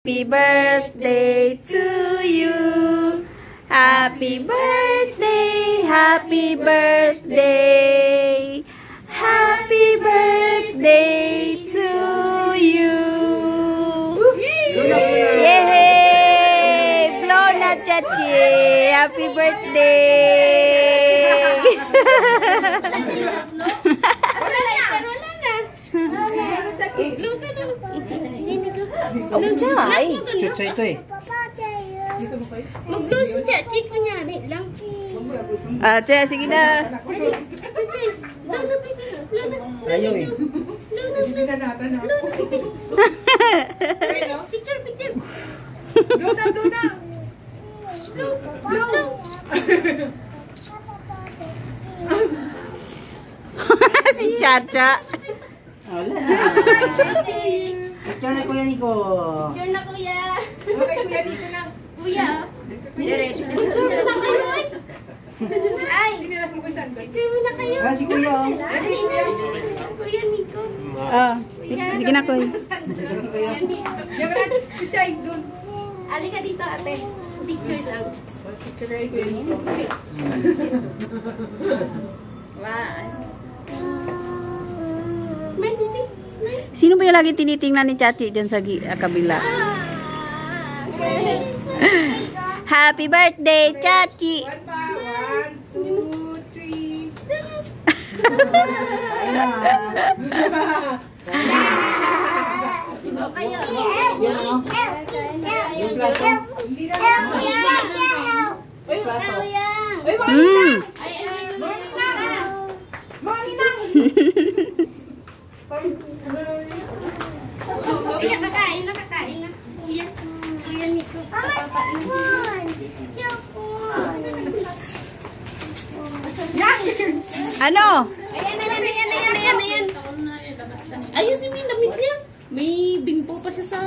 Happy birthday to you. Happy birthday, happy birthday. Happy birthday to you. Yay! Blow na, Chachi. Happy birthday. Chay. Chucha ito eh. Mag-blow si Chachi, kunyari lang. Ah, Che, sige na. Chachi, blow na pipi. Blow na. Ayaw eh. Blow na pipi. Picture, picture. Blow na, blow na. Blow. Blow. Si Chacha. Wala na. Picture na Kuya Nico. Picture na, kuya. Okay, Kuya Nico na. Kuya. Picture na kayo, ay. Ay. Tinilas mo kung saan doon. Picture mo na kayo. Ah, si Kuya. Kuya Nico. Ah, sige na, Kuya. Kuya Nico. Diyan ka na, si Chay, doon. Alika dito, ate. Picture lang. Picture kay Kuya Nico. Wow. Smile, baby. Smile. Sino ba yung lagi tinitingnan ni Chachi dyan sa kabila? Happy birthday, Chachi! One pa. 1, 2, 3. O kayo. Yung plato. Hindi na. Uy, kuya. Uy, mga Mm. ninang. Ay, ay, Mga ninang. Ay, nakakain na, kakain na. Kuya. Kuya Nico. Ano? Ayan, ayan, ayan, ayan, ayan, ayan. Ayusin mo yung damit niya. May bingpo pa siya sa...